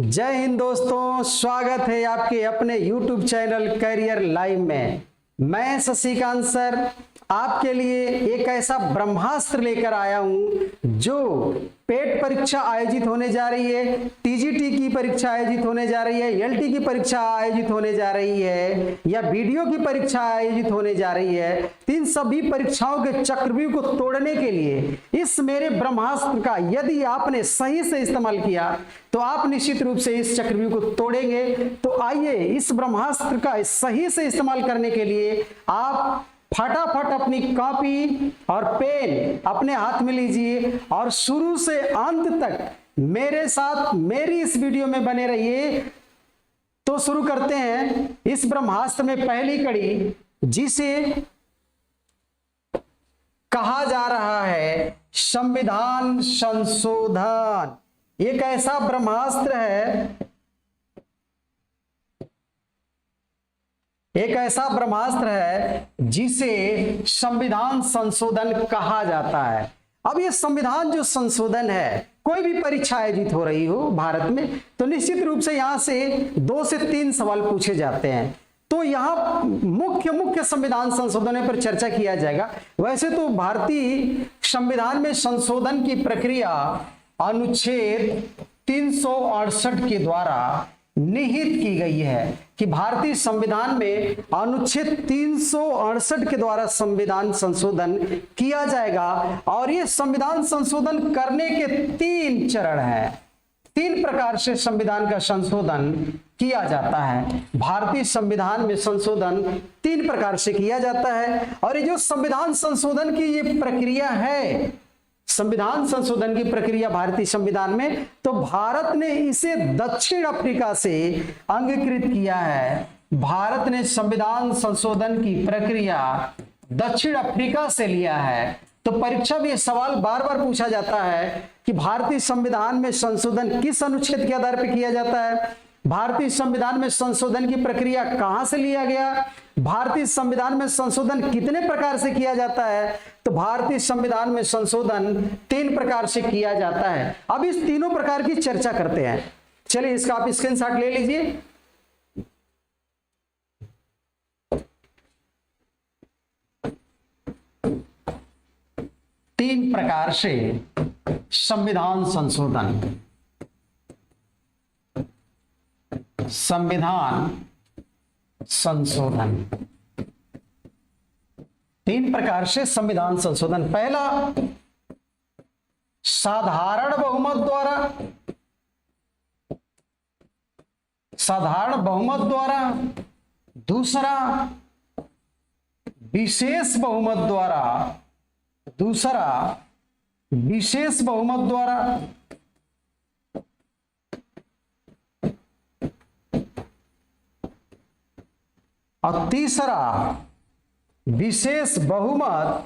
जय हिंद दोस्तों, स्वागत है आपके अपने YouTube चैनल करियर लाइव में। मैं शशिकांत सर आपके लिए एक ऐसा ब्रह्मास्त्र लेकर आया हूं जो पेट परीक्षा आयोजित होने जा रही है, टीजीटी की परीक्षा आयोजित होने जा रही है, एलटी की परीक्षा आयोजित होने जा रही है या वीडियो की परीक्षा आयोजित होने जा रही है। इन सभी परीक्षाओं के चक्रव्यूह को तोड़ने के लिए इस मेरे ब्रह्मास्त्र का यदि आपने सही से इस्तेमाल किया तो आप निश्चित रूप से इस चक्रव्यूह को तोड़ेंगे। तो आइए इस ब्रह्मास्त्र का सही से इस्तेमाल करने के लिए आप फटाफट अपनी कॉपी और पेन अपने हाथ में लीजिए और शुरू से अंत तक मेरे साथ मेरी इस वीडियो में बने रहिए। तो शुरू करते हैं इस ब्रह्मास्त्र में पहली कड़ी, जिसे कहा जा रहा है संविधान संशोधन। एक ऐसा ब्रह्मास्त्र है, एक ऐसा ब्रह्मास्त्र है जिसे संविधान संशोधन कहा जाता है। अब ये संविधान जो संशोधन है, कोई भी परीक्षा आयोजित हो रही हो भारत में तो निश्चित रूप से यहां से 2 से 3 सवाल पूछे जाते हैं। तो यहाँ मुख्य संविधान संशोधन पर चर्चा किया जाएगा। वैसे तो भारतीय संविधान में संशोधन की प्रक्रिया अनुच्छेद 368 के द्वारा निहित की गई है कि भारतीय संविधान में अनुच्छेद 368 के द्वारा संविधान संशोधन किया जाएगा। और ये संविधान संशोधन करने के 3 चरण हैं। 3 प्रकार से संविधान का संशोधन किया जाता है। भारतीय संविधान में संशोधन 3 प्रकार से किया जाता है। और ये जो संविधान संशोधन की ये प्रक्रिया है, संविधान संशोधन की प्रक्रिया भारतीय संविधान में, तो भारत ने इसे दक्षिण अफ्रीका से अंगीकृत किया है। भारत ने संविधान संशोधन की प्रक्रिया दक्षिण अफ्रीका से लिया है। तो परीक्षा में यह सवाल बार बार पूछा जाता है कि भारतीय संविधान में संशोधन किस अनुच्छेद के आधार पर किया जाता है, भारतीय संविधान में संशोधन की प्रक्रिया कहां से लिया गया, भारतीय संविधान में संशोधन कितने प्रकार से किया जाता है। तो भारतीय संविधान में संशोधन 3 प्रकार से किया जाता है। अब इस तीनों प्रकार की चर्चा करते हैं। चलिए इसका आप स्क्रीनशॉट ले लीजिए। तीन प्रकार से संविधान संशोधन, संविधान संशोधन 3 प्रकार से संविधान संशोधन। पहला साधारण बहुमत द्वारा, साधारण बहुमत द्वारा। दूसरा विशेष बहुमत द्वारा, दूसरा विशेष बहुमत द्वारा। और तीसरा विशेष बहुमत,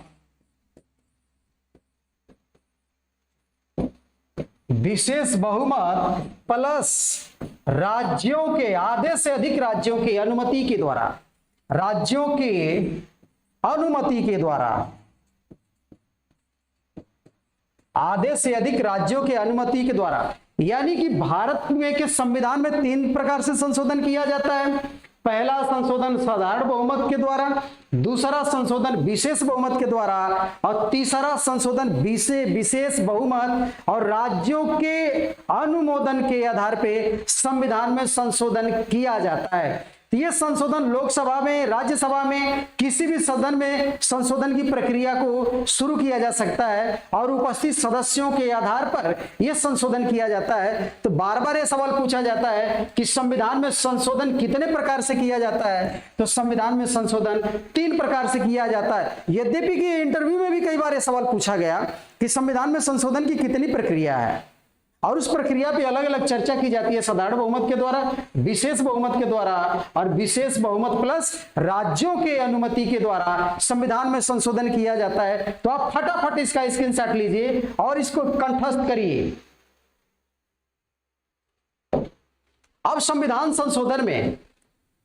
विशेष बहुमत प्लस राज्यों के, आधे से अधिक राज्यों की अनुमति के द्वारा, राज्यों के अनुमति के द्वारा, आधे से अधिक राज्यों के अनुमति के द्वारा। यानी कि भारत में के संविधान में 3 प्रकार से संशोधन किया जाता है। पहला संशोधन साधारण बहुमत के द्वारा, दूसरा संशोधन विशेष बहुमत के द्वारा और तीसरा संशोधन विशेष बहुमत और राज्यों के अनुमोदन के आधार पर संविधान में संशोधन किया जाता है। ये संशोधन लोकसभा में, राज्यसभा में, किसी भी सदन में संशोधन की प्रक्रिया को शुरू किया जा सकता है और उपस्थित सदस्यों के आधार पर यह संशोधन किया जाता है। तो बार बार यह सवाल पूछा जाता है कि संविधान में संशोधन कितने प्रकार से किया जाता है। तो संविधान में संशोधन 3 प्रकार से किया जाता है। यद्यपि कि इंटरव्यू में भी कई बार यह सवाल पूछा गया कि संविधान में संशोधन की कितनी प्रक्रिया है और उस प्रक्रिया पे अलग अलग चर्चा की जाती है। साधारण बहुमत के द्वारा, विशेष बहुमत के द्वारा और विशेष बहुमत प्लस राज्यों के अनुमति के द्वारा संविधान में संशोधन किया जाता है। तो आप फटाफट इसका स्क्रीनशॉट लीजिए और इसको कंठस्थ करिए। अब संविधान संशोधन में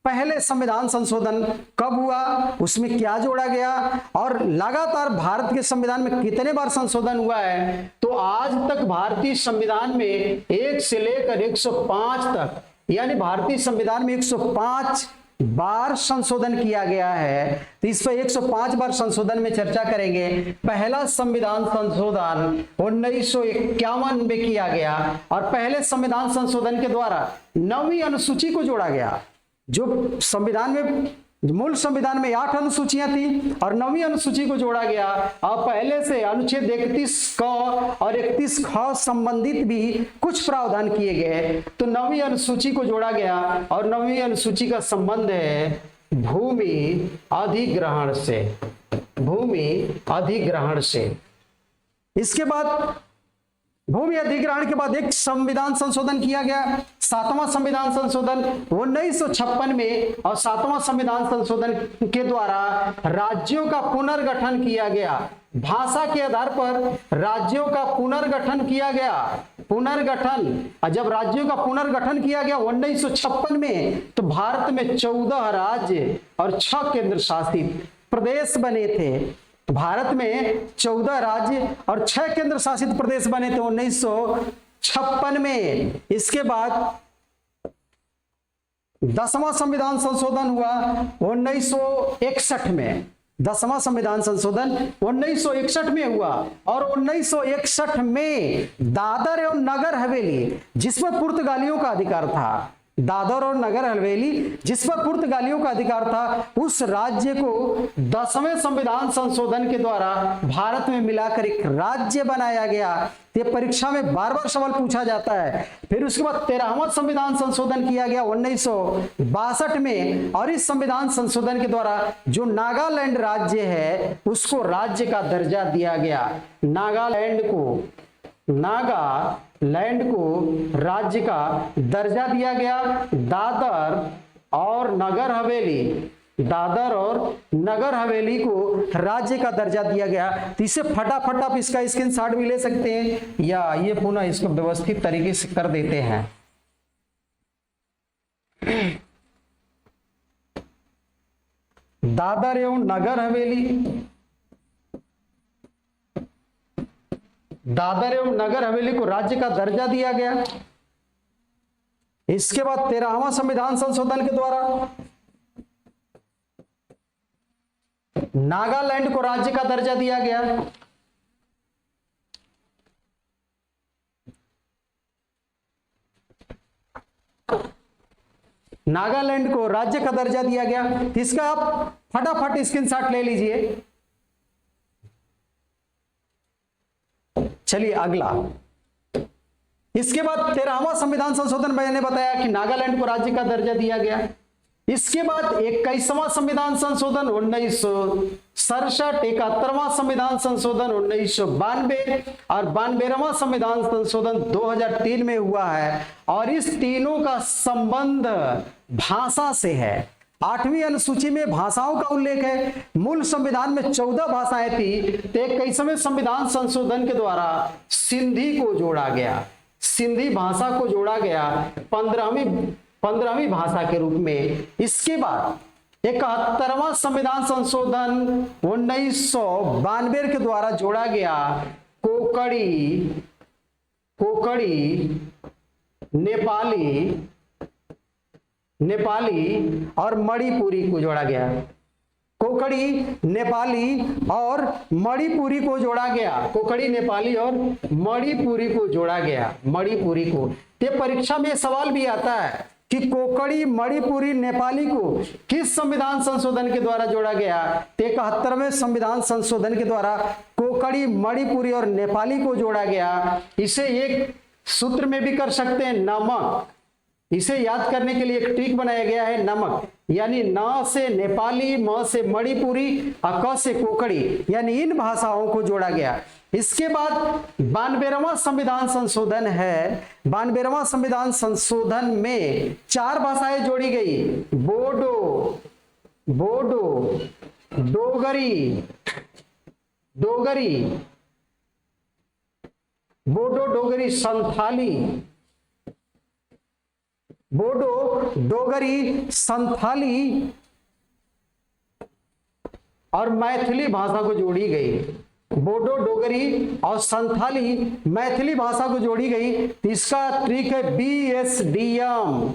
पहले संविधान संशोधन कब हुआ, उसमें क्या जोड़ा गया और लगातार भारत के संविधान में कितने बार संशोधन हुआ है। तो आज तक भारतीय संविधान में 1 से लेकर 105 तक, यानी भारतीय संविधान में 105 बार संशोधन किया गया है। तो इस पर 105 बार संशोधन में चर्चा करेंगे। पहला संविधान संशोधन 1951 में किया गया और पहले संविधान संशोधन के द्वारा 9वीं अनुसूची को जोड़ा गया। जो संविधान में, मूल संविधान में 8 अनुसूचियां थी और 9वीं अनुसूची को जोड़ा गया और पहले से अनुच्छेद 31 क और 31 ख संबंधित भी कुछ प्रावधान किए गए। तो 9वीं अनुसूची को जोड़ा गया और 9वीं अनुसूची का संबंध है भूमि अधिग्रहण से, भूमि अधिग्रहण से। इसके बाद भूमि अधिग्रहण के बाद एक संविधान संशोधन किया गया, 7वां संविधान संशोधन 1956 में, और 7वां संविधान संशोधन के द्वारा राज्यों का पुनर्गठन किया गया। भाषा के आधार पर राज्यों का पुनर्गठन किया गया। पुनर्गठन, जब राज्यों का पुनर्गठन किया गया 1956 में, तो भारत में 14 राज्य और 6 केंद्र शासित प्रदेश बने थे। भारत में 14 राज्य और 6 केंद्र शासित प्रदेश बने थे 1956 में। इसके बाद 10वां संविधान संशोधन हुआ 1961 में। 10वां संविधान संशोधन 1961 में हुआ और 1961 में दादर एवं नगर हवेली, जिस पर पुर्तगालियों का अधिकार था, दादर और नगर हवेली जिस पर पुर्तगालियों का अधिकार था, उस राज्य को 10वें संविधान संशोधन के द्वारा भारत में मिलाकर एक राज्य बनाया गया। ये परीक्षा में बार बार सवाल पूछा जाता है। फिर उसके बाद 13वां संविधान संशोधन किया गया 1962 में और इस संविधान संशोधन के द्वारा जो नागालैंड राज्य है उसको राज्य का दर्जा दिया गया। नागालैंड को राज्य का दर्जा दिया गया। दादर और नगर हवेली को राज्य का दर्जा दिया गया। तो इसे फटाफट आप इसका स्क्रीनशॉट भी ले सकते हैं या ये पुनः इसको व्यवस्थित तरीके से कर देते हैं। दादर एवं नगर हवेली को राज्य का दर्जा दिया गया। इसके बाद 13वां संविधान संशोधन के द्वारा नागालैंड को राज्य का दर्जा दिया गया। नागालैंड को राज्य का दर्जा दिया गया। इसका आप फटाफट स्क्रीनशॉट ले लीजिए। चलिए अगला, इसके बाद 13वां संविधान संशोधन मैंने बताया कि नागालैंड को राज्य का दर्जा दिया गया। इसके बाद 21वां संविधान संशोधन 1967, 71वां संविधान संशोधन 1992 और 92वां संविधान संशोधन 2003 में हुआ है और इस तीनों का संबंध भाषा से है। 8वीं अनुसूची में भाषाओं का उल्लेख है। मूल संविधान में 14 भाषाएं थी, तो 21वें संविधान संशोधन के द्वारा सिंधी को जोड़ा गया, सिंधी भाषा को जोड़ा गया 15वीं भाषा के रूप में। इसके बाद 71वां संविधान संशोधन 1992 के द्वारा जोड़ा गया कोकड़ी, नेपाली और मणिपुरी को जोड़ा गया। कोकड़ी, नेपाली और मणिपुरी को जोड़ा गया। कोकड़ी, नेपाली और मणिपुरी को जोड़ा गया। मणिपुरी को, ये परीक्षा में सवाल भी आता है कि कोकड़ी, मणिपुरी, नेपाली को किस संविधान संशोधन के द्वारा जोड़ा गया। 71वें संविधान संशोधन के द्वारा कोकड़ी, मणिपुरी और नेपाली को जोड़ा गया। इसे एक सूत्र में भी कर सकते हैं, नमक। इसे याद करने के लिए एक ट्रिक बनाया गया है, नमक, यानी न से नेपाली, म से मणिपुरी और क से कोकड़ी, यानी इन भाषाओं को जोड़ा गया। इसके बाद 92वां संविधान संशोधन है। 92वां संविधान संशोधन में 4 भाषाएं जोड़ी गई, बोडो, डोगरी, संथाली, बोडो, डोगरी, संथाली और मैथिली भाषा को जोड़ी गई। बोडो, डोगरी और संथाली, मैथिली भाषा को जोड़ी गई। तो इसका ट्रिक है BSDM।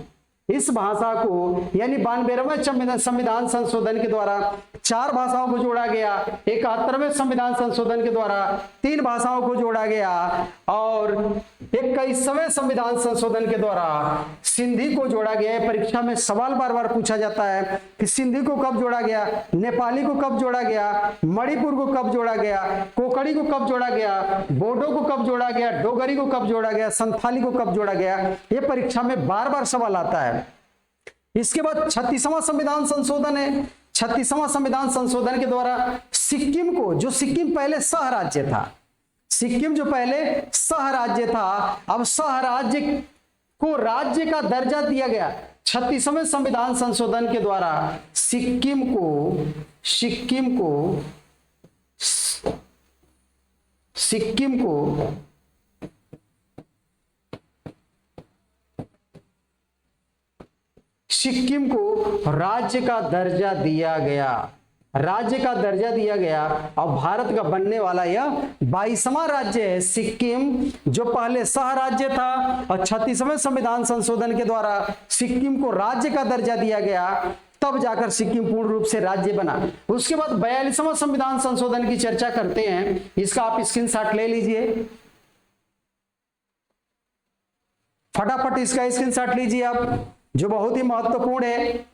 इस भाषा को यानी 92वें संविधान संशोधन के द्वारा 4 भाषाओं को जोड़ा गया, 71वें संविधान संशोधन के द्वारा 3 भाषाओं को जोड़ा गया और 21वें संविधान संशोधन के द्वारा सिंधी को जोड़ा गया है। परीक्षा में सवाल बार बार पूछा जाता है कि सिंधी को कब जोड़ा गया, नेपाली को कब जोड़ा गया, मणिपुर को कब जोड़ा गया, कोकड़ी को कब जोड़ा गया, बोडो को कब जोड़ा गया, डोगरी को कब जोड़ा गया, संथाली को कब जोड़ा गया। ये परीक्षा में बार बार सवाल आता है। इसके बाद 36वां संविधान संशोधन है। 36वां संविधान संशोधन के द्वारा सिक्किम को, जो सिक्किम पहले सह राज्य था, सिक्किम जो पहले सह राज्य था, अब सह राज्य को राज्य का दर्जा दिया गया। 36वें संविधान संशोधन के द्वारा सिक्किम को राज्य का दर्जा दिया गया, राज्य का दर्जा दिया गया। और भारत का बनने वाला यह 22वां राज्य है सिक्किम, जो पहले सह राज्य था और 36वें संविधान संशोधन के द्वारा सिक्किम को राज्य का दर्जा दिया गया, तब जाकर सिक्किम पूर्ण रूप से राज्य बना। उसके बाद 42वां संविधान संशोधन की चर्चा करते हैं। इसका आप स्क्रीनशॉट ले लीजिए, फटाफट इसका स्क्रीनशॉट लीजिए आप, जो बहुत ही महत्वपूर्ण है।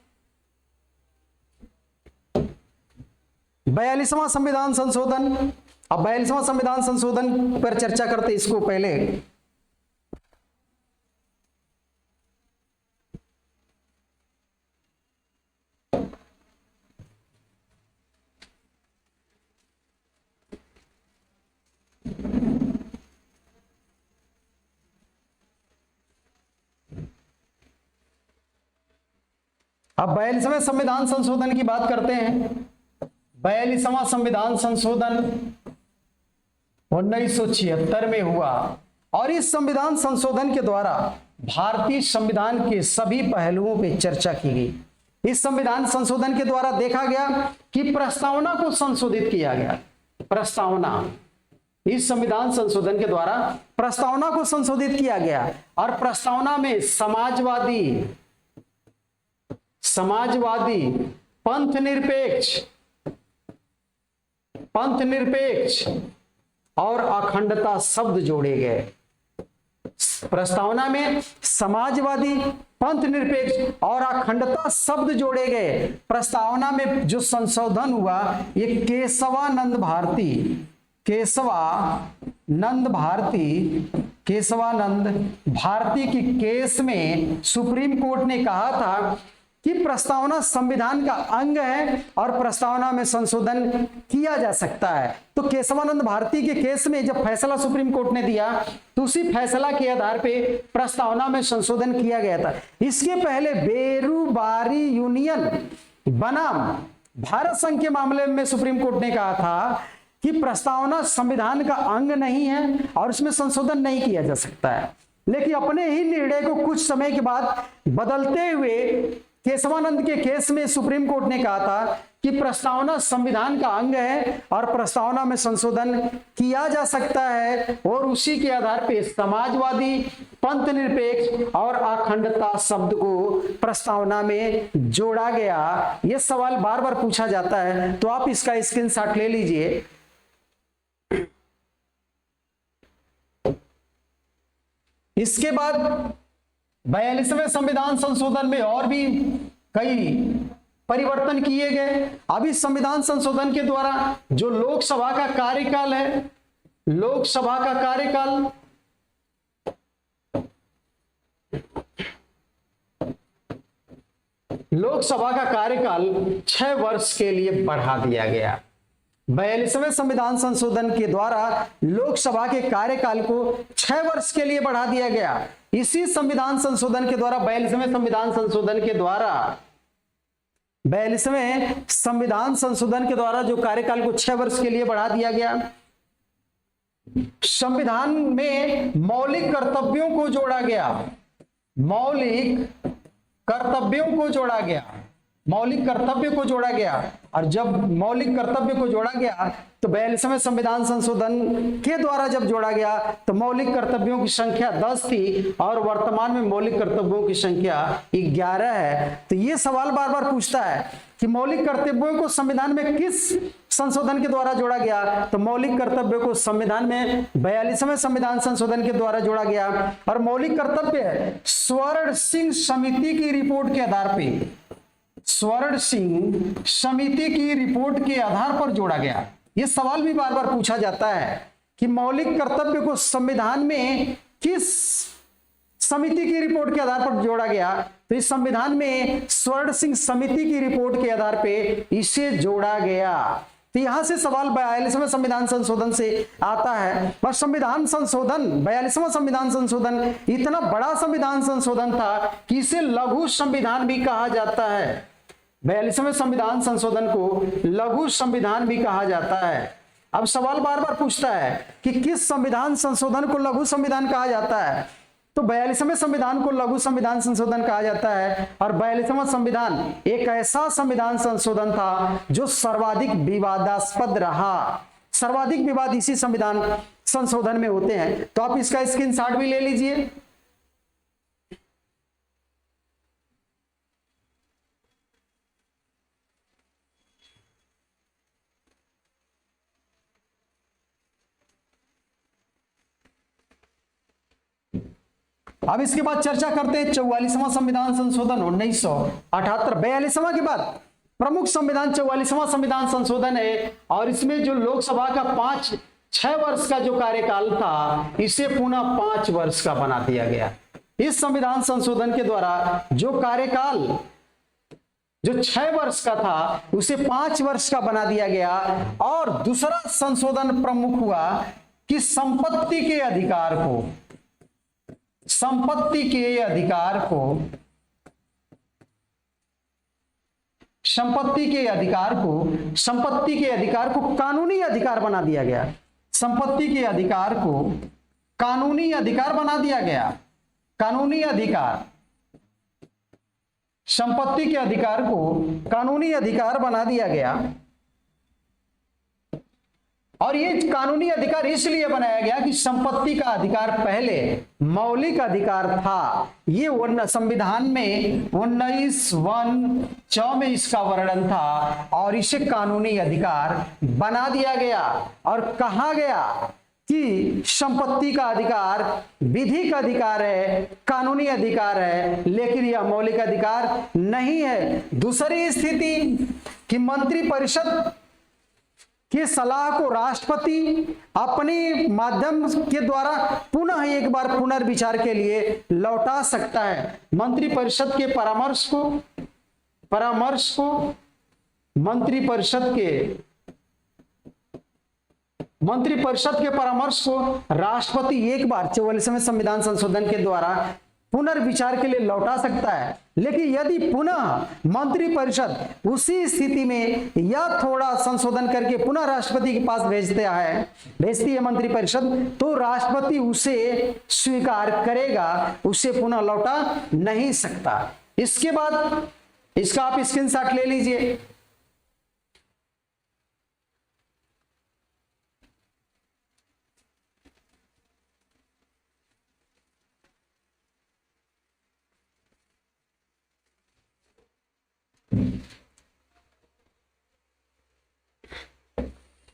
42वां संविधान संशोधन। अब 42वां संविधान संशोधन पर चर्चा करते इसको पहले अब 42वें संविधान संशोधन की बात करते हैं। 42वां संविधान संशोधन 1976 में हुआ और इस संविधान संशोधन के द्वारा भारतीय संविधान के सभी पहलुओं पे चर्चा की गई। इस संविधान संशोधन के द्वारा देखा गया कि प्रस्तावना को संशोधित किया गया। प्रस्तावना, इस संविधान संशोधन के द्वारा प्रस्तावना को संशोधित किया गया और प्रस्तावना में समाजवादी, पंथ निरपेक्ष और अखंडता शब्द जोड़े गए। प्रस्तावना में समाजवादी, पंथ निरपेक्ष और अखंडता शब्द जोड़े गए। प्रस्तावना में जो संशोधन हुआ ये केशवानंद भारती की केस में सुप्रीम कोर्ट ने कहा था कि प्रस्तावना संविधान का अंग है और प्रस्तावना में संशोधन किया जा सकता है। तो केशवानंद भारती के केस में जब फैसला सुप्रीम कोर्ट ने दिया तो उसी फैसला के आधार पे प्रस्तावना में संशोधन किया गया था। इसके पहले बेरूबारी यूनियन बनाम भारत संघ के मामले में सुप्रीम कोर्ट ने कहा था कि प्रस्तावना संविधान का अंग नहीं है और इसमें संशोधन नहीं किया जा सकता है। लेकिन अपने ही निर्णय को कुछ समय के बाद बदलते हुए केशवानंद के केस में सुप्रीम कोर्ट ने कहा था कि प्रस्तावना संविधान का अंग है और प्रस्तावना में संशोधन किया जा सकता है और उसी के आधार पर समाजवादी, पंथ निरपेक्ष और अखंडता शब्द को प्रस्तावना में जोड़ा गया। यह सवाल बार बार पूछा जाता है, तो आप इसका स्क्रीनशॉट ले लीजिए। इसके बाद 42वें संविधान संशोधन में और भी कई परिवर्तन किए गए। अब इस संविधान संशोधन के द्वारा जो लोकसभा का कार्यकाल है, लोकसभा का कार्यकाल 6 वर्ष के लिए बढ़ा दिया गया। 42वें संविधान संशोधन के द्वारा लोकसभा के कार्यकाल को 6 वर्ष के लिए बढ़ा दिया गया। इसी संविधान संशोधन के द्वारा 42वें संविधान संशोधन के द्वारा जो कार्यकाल को 6 वर्ष के लिए बढ़ा दिया गया। संविधान में मौलिक कर्तव्यों को जोड़ा गया। मौलिक कर्तव्यों को जोड़ा गया, मौलिक कर्तव्य को जोड़ा गया। और जब मौलिक कर्तव्य को जोड़ा गया तो 42वें संविधान संशोधन के द्वारा जब जोड़ा गया तो मौलिक कर्तव्यों की संख्या 10 थी और वर्तमान में मौलिक कर्तव्यों की संख्या 11 है। तो ये सवाल बार बार पूछता है कि मौलिक कर्तव्यों को संविधान में किस संशोधन के द्वारा जोड़ा गया, तो मौलिक कर्तव्यों को संविधान में 42वें संविधान संशोधन के द्वारा जोड़ा गया। और मौलिक कर्तव्य स्वर्ण सिंह समिति की रिपोर्ट के आधार पर, स्वर्ण सिंह समिति की रिपोर्ट के आधार पर जोड़ा गया। यह सवाल भी बार बार पूछा जाता है कि मौलिक कर्तव्य को संविधान में किस समिति की रिपोर्ट के आधार पर जोड़ा गया, तो इस संविधान में स्वर्ण सिंह समिति की रिपोर्ट के आधार पे इसे जोड़ा गया। तो यहां से सवाल 42वें संविधान संशोधन से आता है। पर संविधान संशोधन 42वां संविधान संशोधन इतना बड़ा संविधान संशोधन था कि इसे लघु संविधान भी कहा जाता है। 42वें संविधान संशोधन को लघु संविधान भी कहा जाता है। अब सवाल बार बार पूछता है कि किस संविधान संशोधन को लघु संविधान कहा जाता है, तो 42वें संविधान को लघु संविधान संशोधन कहा जाता है। और 42वां संविधान एक ऐसा संविधान संशोधन था जो सर्वाधिक विवादास्पद रहा। सर्वाधिक विवाद इसी संविधान संशोधन में होते हैं। तो आप इसका स्क्रीनशॉट भी ले लीजिए। अब इसके बाद चर्चा करते हैं 44वां संविधान संशोधन 1978। 42वां के बाद प्रमुख संविधान 44वां संविधान संशोधन है। और इसमें जो लोकसभा का 5-6 वर्ष का जो कार्यकाल था, इसे पुनः 5 वर्ष का बना दिया गया। इस संविधान संशोधन के द्वारा जो कार्यकाल जो 6 वर्ष का था उसे 5 वर्ष का बना दिया गया। और दूसरा संशोधन प्रमुख हुआ कि संपत्ति के अधिकार को संपत्ति के अधिकार को कानूनी अधिकार बना दिया गया। संपत्ति के अधिकार को कानूनी अधिकार बना दिया गया। कानूनी अधिकार, संपत्ति के अधिकार को कानूनी अधिकार बना दिया गया। और ये कानूनी अधिकार इसलिए बनाया गया कि संपत्ति का अधिकार पहले मौलिक अधिकार था। ये संविधान में 19(1)(च) में इसका वर्णन था और इसे कानूनी अधिकार बना दिया गया। और कहा गया कि संपत्ति का अधिकार विधिक अधिकार है, कानूनी अधिकार है, लेकिन यह मौलिक अधिकार नहीं है। दूसरी स्थिति कि मंत्रिपरिषद की सलाह को राष्ट्रपति अपने माध्यम के द्वारा पुनः एक बार पुनर्विचार के लिए लौटा सकता है। मंत्रिपरिषद के परामर्श को राष्ट्रपति एक बार 44वें संविधान संशोधन के द्वारा पुनर्विचार के लिए लौटा सकता है। लेकिन यदि पुनः मंत्रिपरिषद उसी स्थिति में या थोड़ा संशोधन करके पुनः राष्ट्रपति के पास भेजती है मंत्रिपरिषद, तो राष्ट्रपति उसे स्वीकार करेगा, उसे पुनः लौटा नहीं सकता। इसके बाद इसका आप स्क्रीनशॉट ले लीजिए।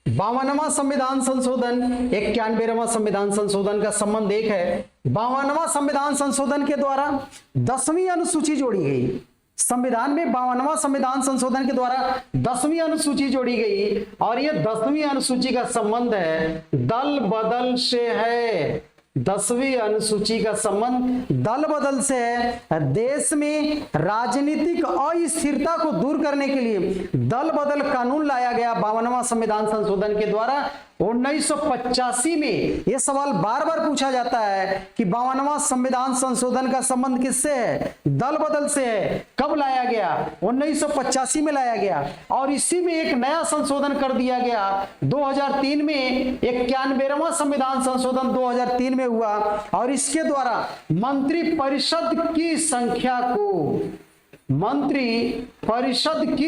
बावनवां संविधान संशोधन 91वां संविधान संशोधन का संबंध एक है। 52वां संविधान संशोधन के द्वारा 10वीं अनुसूची जोड़ी गई। संविधान में 52वां संविधान संशोधन के द्वारा 10वीं अनुसूची जोड़ी गई और यह 10वीं अनुसूची का संबंध है दल बदल से है। 10वीं अनुसूची का संबंध दल बदल से है। देश में राजनीतिक अस्थिरता को दूर करने के लिए दल बदल कानून लाया गया 52वां संविधान संशोधन के द्वारा 1985 में यह सवाल बार बार पूछा जाता है कि 52वां संविधान संशोधन का संबंध किससे है? दल बदल से है। कब लाया गया? 1985 में लाया गया। और इसी में एक नया संशोधन कर दिया गया 2003 में। 91वां संविधान संशोधन 2003 में हुआ और इसके द्वारा मंत्री परिषद की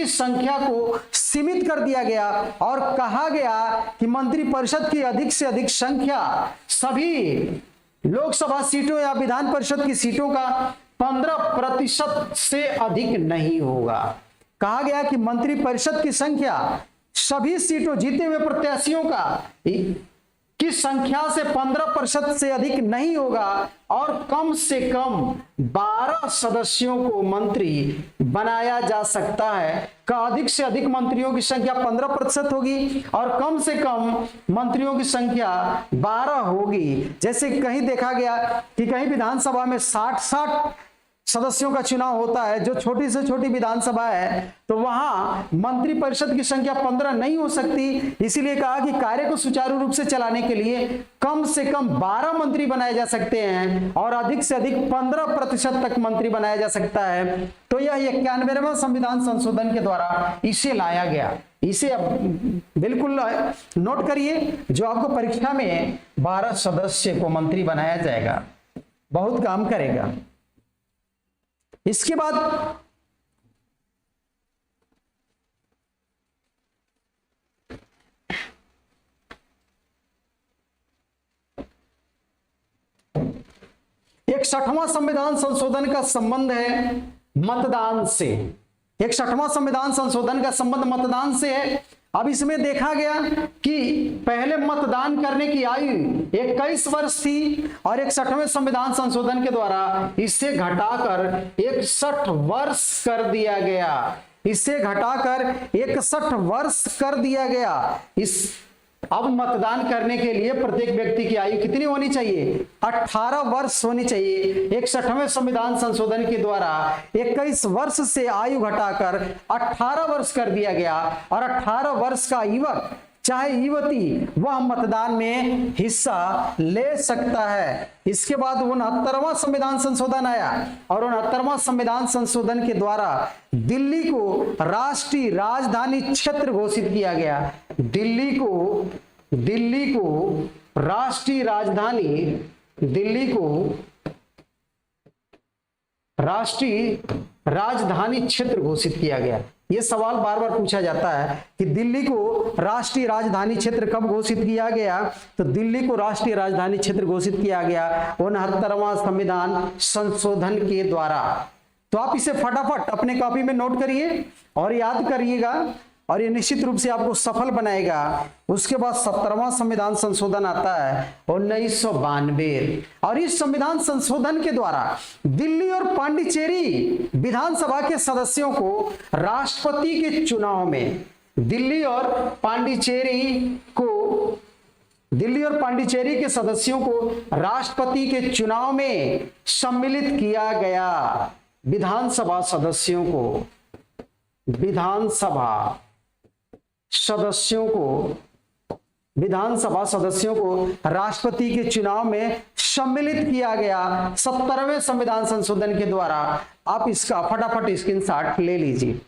संख्या को सीमित कर दिया गया और कहा गया कि मंत्री परिषद की अधिक से अधिक संख्या सभी लोकसभा सीटों या विधान परिषद की सीटों का 15% से अधिक नहीं होगा। कहा गया कि मंत्री परिषद की संख्या सभी सीटों जीते हुए प्रत्याशियों की संख्या से 15% से अधिक नहीं होगा और कम से कम 12 सदस्यों को मंत्री बनाया जा सकता है। का अधिक से अधिक मंत्रियों की संख्या 15% होगी और कम से कम मंत्रियों की संख्या 12 होगी। जैसे कहीं देखा गया कि कहीं विधानसभा में 60 सदस्यों का चुनाव होता है, जो छोटी से छोटी विधानसभा है, तो वहां मंत्री परिषद की संख्या 15 नहीं हो सकती। इसीलिए कहा कि कार्य को सुचारू रूप से चलाने के लिए कम से कम 12 मंत्री बनाए जा सकते हैं और अधिक से अधिक 15% तक मंत्री बनाया जा सकता है। तो यह 91वां संविधान संशोधन के द्वारा इसे लाया गया। इसे अब बिल्कुल नोट करिए, जो आपको परीक्षा में 12 सदस्य को मंत्री बनाया जाएगा, बहुत काम करेगा। इसके बाद एक 60वां संविधान संशोधन का संबंध है मतदान से। 61वां संविधान संशोधन का संबंध मतदान से है। अब इसमें देखा गया कि पहले मतदान करने की आयु 21 वर्ष थी और 61वें संविधान संशोधन के द्वारा इसे घटाकर 61 वर्ष कर दिया गया। इसे घटाकर 61 वर्ष कर दिया गया। अब मतदान करने के लिए प्रत्येक व्यक्ति की आयु कितनी होनी चाहिए? 18 वर्ष होनी चाहिए। 61वें संविधान संशोधन के द्वारा 21 वर्ष से आयु घटाकर 18 वर्ष कर दिया गया और 18 वर्ष का युवक चाहे युवती वह मतदान में हिस्सा ले सकता है। इसके बाद 69वां संविधान संशोधन आया और 69वां संविधान संशोधन के द्वारा दिल्ली को राष्ट्रीय राजधानी क्षेत्र घोषित किया गया। दिल्ली को राष्ट्रीय राजधानी क्षेत्र घोषित किया गया। यह सवाल बार बार पूछा जाता है कि दिल्ली को राष्ट्रीय राजधानी क्षेत्र कब घोषित किया गया? तो दिल्ली को राष्ट्रीय राजधानी क्षेत्र घोषित किया गया 69वां संविधान संशोधन के द्वारा। तो आप इसे फटाफट अपने कॉपी में नोट करिए और याद करिएगा और ये निश्चित रूप से आपको सफल बनाएगा। उसके बाद 70वां संविधान संशोधन आता है 1992 और इस संविधान संशोधन के द्वारा दिल्ली और पांडिचेरी विधानसभा के सदस्यों को राष्ट्रपति के चुनाव में दिल्ली और पांडिचेरी के सदस्यों को राष्ट्रपति के चुनाव में सम्मिलित किया गया। विधानसभा सदस्यों को राष्ट्रपति के चुनाव में सम्मिलित किया गया 70वें संविधान संशोधन के द्वारा। आप इसका फटाफट स्क्रीनशॉट ले लीजिए।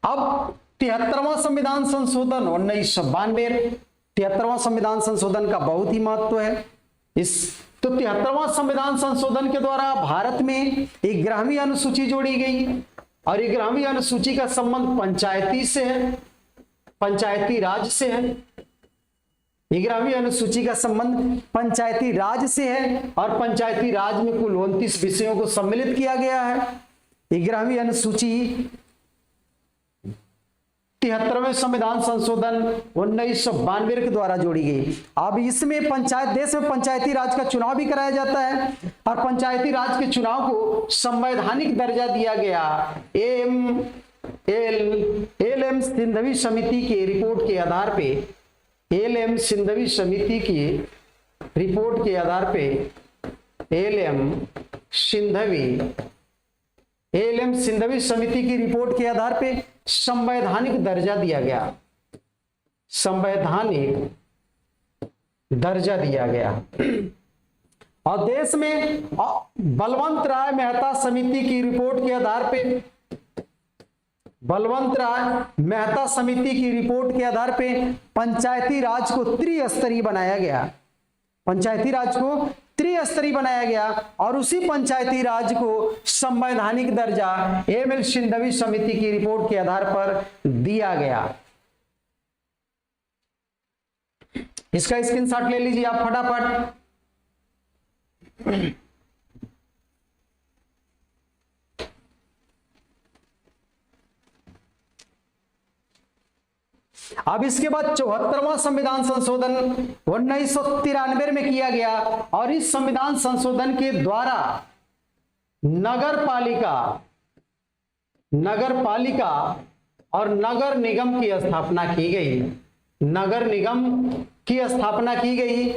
अब 73वां संविधान संशोधन 1992। 73वां संविधान संशोधन का बहुत ही महत्व है। 73वां संविधान संशोधन के द्वारा भारत में 11वीं अनुसूची जोड़ी गई और 11वीं अनुसूची का संबंध पंचायती राज से है। 11वीं अनुसूची का संबंध पंचायती राज से है और पंचायती राज में कुल 29 विषयों को सम्मिलित किया गया है। 11वीं अनुसूची 73वें संविधान संशोधन 1992 के द्वारा जोड़ी गई। अब इसमें देश में पंचायती राज का चुनाव भी कराया जाता है और पंचायती राज के चुनाव को संवैधानिक दर्जा दिया गया। एल.एम. सिंघवी समिति की रिपोर्ट के आधार पे एल.एम. सिंघवी समिति की रिपोर्ट के आधार पे एल.एम. सिंघवी, एएलएम सिंघवी समिति की रिपोर्ट के आधार पे संवैधानिक दर्जा दिया गया, संवैधानिक दर्जा दिया गया। और देश में बलवंत राय मेहता समिति की रिपोर्ट के आधार पे, बलवंत राय मेहता समिति की रिपोर्ट के आधार पे पंचायती राज को त्रिस्तरीय बनाया गया, पंचायती राज को त्रिस्तरीय बनाया गया और उसी पंचायती राज को संवैधानिक दर्जा एएलएम सिंघवी समिति की रिपोर्ट के आधार पर दिया गया। इसका स्क्रीनशॉट ले लीजिए आप फटाफट। अब इसके बाद 74वां संविधान संशोधन 1993 में किया गया और इस संविधान संशोधन के द्वारा नगर पालिका और नगर निगम की स्थापना की गई, नगर निगम की स्थापना की गई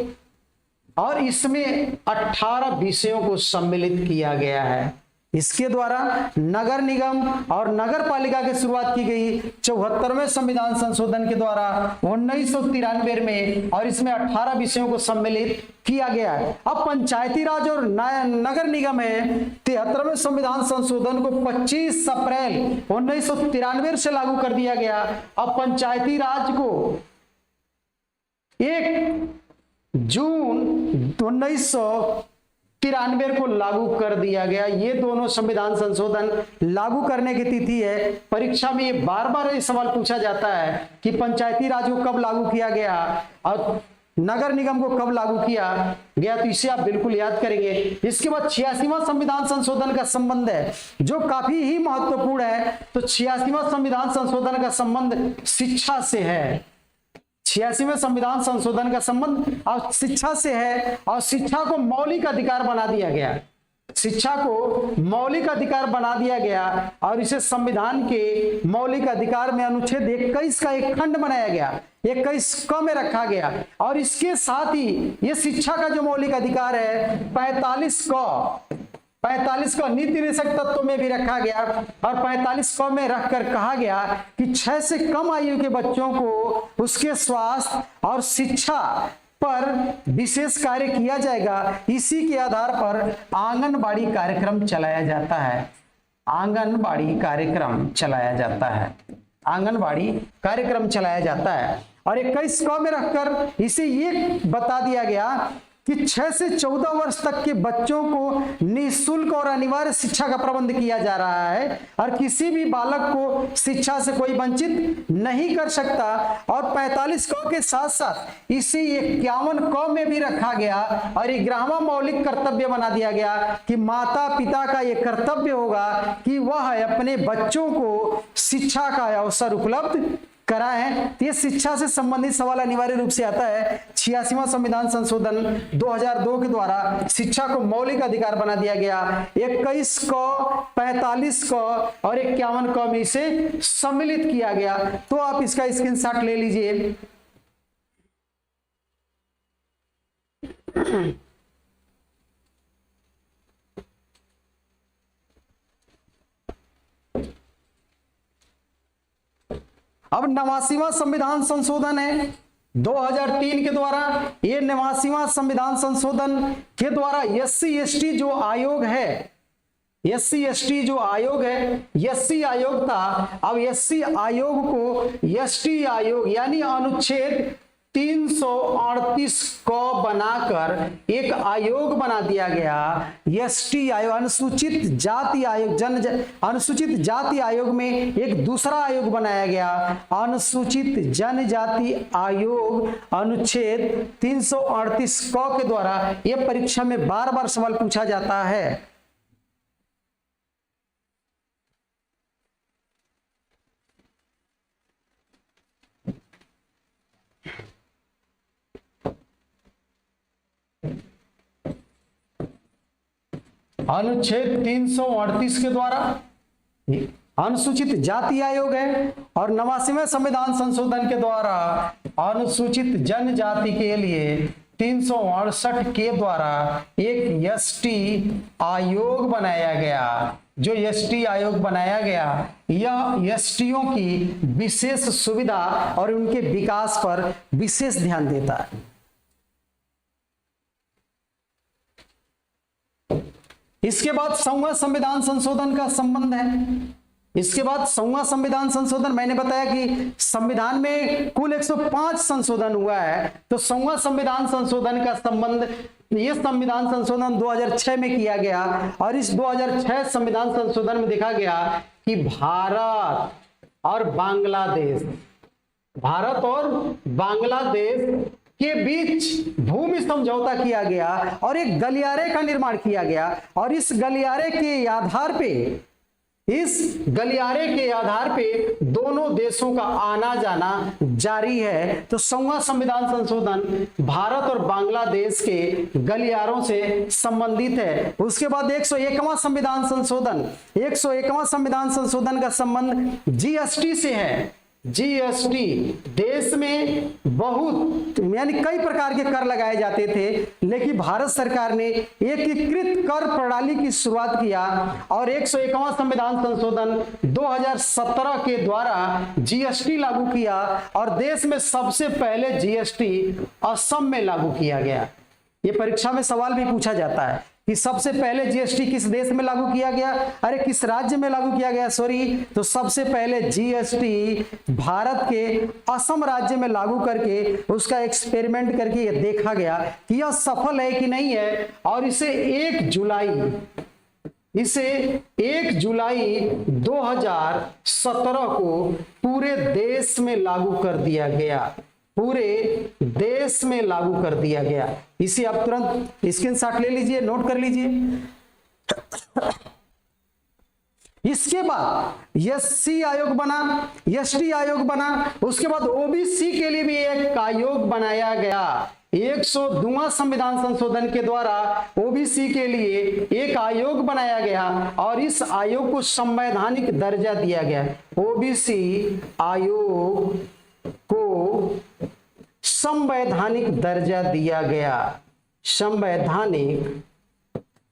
और इसमें 18 विषयों को सम्मिलित किया गया है। इसके द्वारा नगर निगम और नगर पालिका की शुरुआत की गई 74वें संविधान संशोधन के द्वारा 1993 में और इसमें 18 विषयों को सम्मिलित किया गया है। अब पंचायती राज और नगर निगम है 73वें संविधान संशोधन को 25 अप्रैल 1993 से लागू कर दिया गया। अब पंचायती राज को 1 जून 1993 को लागू कर दिया गया। ये दोनों संविधान संशोधन लागू करने की तिथि है। परीक्षा में ये बार बार ये सवाल पूछा जाता है कि पंचायती राज को कब लागू किया गया और नगर निगम को कब लागू किया गया, तो इसे आप बिल्कुल याद करेंगे। इसके बाद 86वां संविधान संशोधन का संबंध है जो काफी ही महत्वपूर्ण है। तो 86वां संविधान संशोधन का संबंध शिक्षा से है। 86वें संविधान संशोधन का संबंध और शिक्षा से है और शिक्षा को मौलिक अधिकार बना दिया गया, शिक्षा को मौलिक अधिकार बना दिया गया और इसे संविधान के मौलिक अधिकार में अनुच्छेद 21 का एक खंड बनाया गया, 21 क में रखा गया और इसके साथ ही ये शिक्षा का जो मौलिक अधिकार है 45 को नीति निषेध तत्व में भी रखा गया और 45 को में रखकर कहा गया कि 6 से कम आयु के बच्चों को उसके स्वास्थ्य और शिक्षा पर विशेष कार्य किया जाएगा। इसी के आधार पर आंगनबाड़ी कार्यक्रम चलाया जाता है, आंगनबाड़ी कार्यक्रम चलाया जाता है, आंगनबाड़ी कार्यक्रम चलाया जाता है। और 21 को में रखकर इसे ये बता दिया गया कि 6 से 14 वर्ष तक के बच्चों को निःशुल्क और अनिवार्य शिक्षा का प्रबंध किया जा रहा है और किसी भी बालक को शिक्षा से कोई वंचित नहीं कर सकता। और 45 क के साथ साथ इसे 51 क में भी रखा गया और 11वां मौलिक कर्तव्य बना दिया गया कि माता पिता का यह कर्तव्य होगा कि वह अपने बच्चों को शिक्षा का अवसर उपलब्ध कराएं। तो ये शिक्षा से संबंधित सवाल अनिवार्य रूप से आता है। 86वां संविधान संशोधन 2002 के द्वारा शिक्षा को मौलिक अधिकार बना दिया गया। 21 को, 45 को और 51 को में इसे सम्मिलित किया गया। तो आप इसका स्क्रीनशॉट ले लीजिए। अब 89वां संविधान संशोधन है 2003 के द्वारा। ये 89वां संविधान संशोधन के द्वारा एससी एसटी जो आयोग है, एससी एसटी जो आयोग है, एससी आयोग था, अब एससी आयोग को एसटी आयोग यानी अनुच्छेद 338 को बनाकर एक आयोग बना दिया गया। एसटी आयोग अनुसूचित जाति आयोग, अनुसूचित जाति आयोग में एक दूसरा आयोग बनाया गया, अनुसूचित जनजाति आयोग अनुच्छेद 338 क के द्वारा। यह परीक्षा में बार बार सवाल पूछा जाता है। अनुच्छेद 338 के द्वारा अनुसूचित जाति आयोग है और 89वें संविधान संशोधन के द्वारा अनुसूचित जनजाति के लिए 368 के द्वारा एक एसटी आयोग बनाया गया। जो एसटी आयोग बनाया गया यह एसटीओ की विशेष सुविधा और उनके विकास पर विशेष ध्यान देता है। इसके बाद 6वां संविधान संशोधन का संबंध है। इसके बाद 6वां संविधान संशोधन, मैंने बताया कि संविधान में कुल 105 संशोधन हुआ है, तो 6वां संविधान संशोधन का संबंध, ये संविधान संशोधन 2006 में किया गया और इस 2006 संविधान संशोधन में देखा गया कि भारत और बांग्लादेश के बीच भूमि समझौता किया गया और एक गलियारे का निर्माण किया गया और इस गलियारे के आधार पे दोनों देशों का आना जाना जारी है। तो 6वां संविधान संशोधन भारत और बांग्लादेश के गलियारों से संबंधित है। उसके बाद 101वां संविधान संशोधन, 101वां संविधान संशोधन का संबंध जीएसटी से है। जीएसटी, देश में बहुत यानी कई प्रकार के कर लगाए जाते थे, लेकिन भारत सरकार ने एकीकृत कर प्रणाली की शुरुआत किया और 101वां संविधान संशोधन 2017 के द्वारा जीएसटी लागू किया और देश में सबसे पहले जीएसटी असम में लागू किया गया। ये परीक्षा में सवाल भी पूछा जाता है कि सबसे पहले जीएसटी किस देश में लागू किया गया, अरे किस राज्य में लागू किया गया, सॉरी, तो सबसे पहले जीएसटी भारत के असम राज्य में लागू करके उसका एक्सपेरिमेंट करके ये देखा गया कि यह सफल है कि नहीं है और इसे 1 जुलाई 2017 को पूरे देश में लागू कर दिया गया। पूरे देश में लागू कर दिया गया। इसे आप तुरंत स्क्रीनशॉट ले लीजिए, नोट कर लीजिए। इसके बाद एससी आयोग बना, एसटी आयोग बना, उसके बाद ओबीसी के लिए भी एक आयोग बनाया गया। 102वां संविधान संशोधन के द्वारा ओबीसी के लिए एक आयोग बनाया गया और इस आयोग को संवैधानिक दर्जा दिया गया। ओबीसी आयोग को संवैधानिक दर्जा दिया गया, संवैधानिक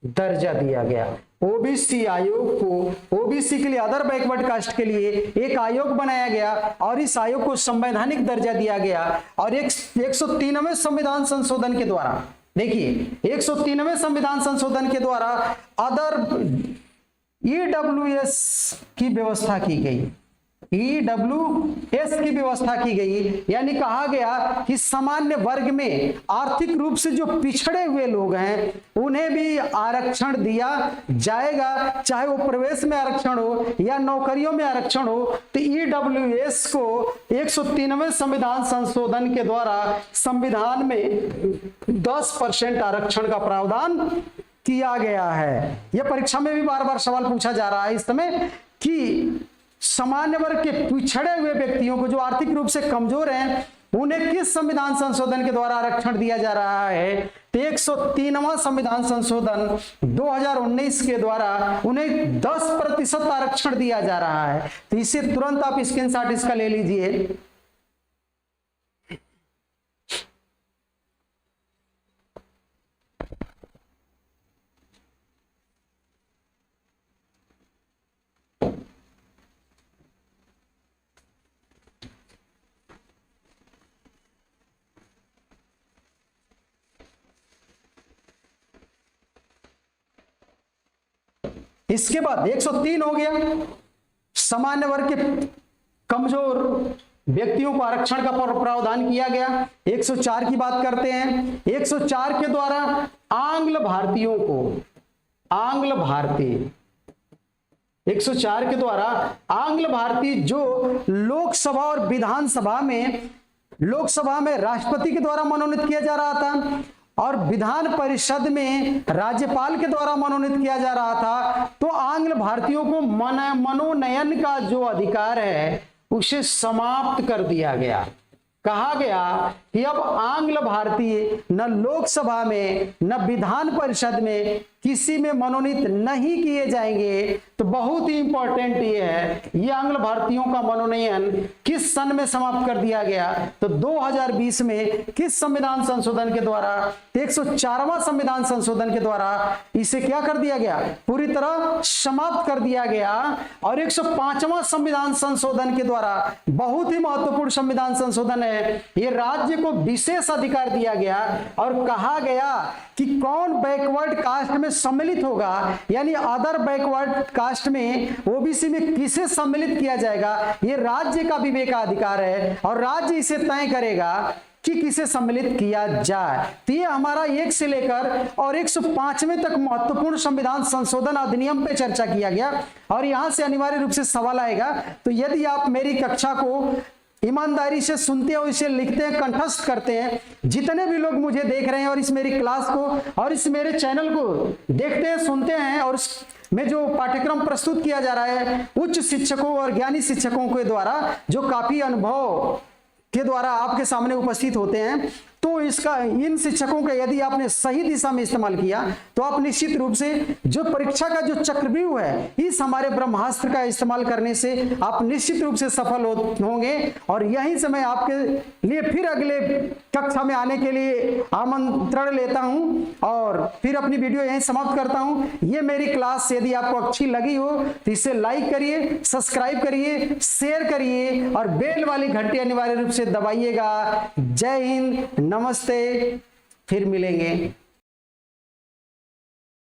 दर्जा दिया गया। ओबीसी आयोग को, ओबीसी के लिए, अदर बैकवर्ड कास्ट के लिए एक आयोग बनाया गया और इस आयोग को संवैधानिक दर्जा दिया गया और 103वें संविधान संशोधन के द्वारा, देखिए 103वें संविधान संशोधन के द्वारा अदर ईडब्ल्यूएस की व्यवस्था की गई। ईडब्ल्यूएस की व्यवस्था की गई, यानी कहा गया कि सामान्य वर्ग में आर्थिक रूप से जो पिछड़े हुए लोग हैं उन्हें भी आरक्षण दिया जाएगा, चाहे वो प्रवेश में आरक्षण हो या नौकरियों में आरक्षण हो। तो ईडब्ल्यूएस को 103वें संविधान संशोधन के द्वारा संविधान में 10% आरक्षण का प्रावधान किया गया है। यह परीक्षा में भी बार बार सवाल पूछा जा रहा है इस समय कि सामान्य वर्ग के पिछड़े हुए व्यक्तियों को जो आर्थिक रूप से कमजोर हैं उन्हें किस संविधान संशोधन के द्वारा आरक्षण दिया जा रहा है। तो 103वां संविधान संशोधन 2019 के द्वारा उन्हें 10% आरक्षण दिया जा रहा है। तो इसे तुरंत आप स्क्रीनशॉट इसका ले लीजिए। इसके बाद 103 हो गया, सामान्य वर्ग के कमजोर व्यक्तियों को आरक्षण का प्रावधान किया गया। 104 की बात करते हैं। 104 के द्वारा आंग्ल भारतीयों को, आंग्ल भारतीय 104 के द्वारा आंग्ल भारतीय जो लोकसभा और विधानसभा में, लोकसभा में राष्ट्रपति के द्वारा मनोनीत किया जा रहा था और विधान परिषद में राज्यपाल के द्वारा मनोनीत किया जा रहा था, तो आंग्ल भारतीयों को मनोनयन का जो अधिकार है उसे समाप्त कर दिया गया। कहा गया कि अब आंग्ल भारतीय न लोकसभा में न विधान परिषद में किसी में मनोनीत नहीं किए जाएंगे। तो बहुत ही इंपॉर्टेंट ये है, ये आंग्ल भारतीयों का मनोनयन किस सन में समाप्त कर दिया गया? तो 2020 में किस संविधान संशोधन के द्वारा? 104वां संविधान संशोधन के द्वारा इसे क्या कर दिया गया? पूरी तरह समाप्त कर दिया गया। और 105वां संविधान संशोधन के द्वारा, बहुत ही महत्वपूर्ण संविधान संशोधन है, ये राज्य को विशेष अधिकार दिया गया और कहा गया कि कौन बैकवर्ड कास्ट में सम्मिलित होगा, यानी अदर बैकवर्ड कास्ट में, ओबीसी में किसे सम्मिलित किया जाएगा, ये राज्य का विवेकाधिकार है और राज्य इसे तय करेगा कि किसे सम्मिलित किया जाए। तो ये हमारा 1 से लेकर और 105वें तक महत्वपूर्ण संविधान संशोधन अधिनियम पे चर्चा किया गया। और यहां से अनिवार्य रूप से सवाल आएगा, तो यदि आप मेरी कक्षा को ईमानदारी से सुनते हो, इसे लिखते हैं, कंठस्थ करते हैं, जितने भी लोग मुझे देख रहे हैं और इस मेरी क्लास को और इस मेरे चैनल को देखते हैं, सुनते हैं, और में जो पाठ्यक्रम प्रस्तुत किया जा रहा है उच्च शिक्षकों और ज्ञानी शिक्षकों के द्वारा, जो काफी अनुभव के द्वारा आपके सामने उपस्थित होते हैं, तो इसका, इन शिक्षकों का यदि आपने सही दिशा में इस्तेमाल किया तो आप निश्चित रूप से जो परीक्षा का जो चक्रव्यूह है, इस हमारे ब्रह्मास्त्र का इस्तेमाल करने से आप निश्चित रूप से सफल होंगे। और यहीं से मैं आपके लिए फिर अगले कक्षा में आने के लिए आमंत्रण लेता हूं और फिर अपनी वीडियो यहीं समाप्त करता हूं। ये मेरी क्लास यदि आपको अच्छी लगी हो तो इसे लाइक करिए, सब्सक्राइब करिए, शेयर करिए और बेल वाली घंटी अनिवार्य रूप से दबाइएगा। जय हिंद, नमस्ते, फिर मिलेंगे।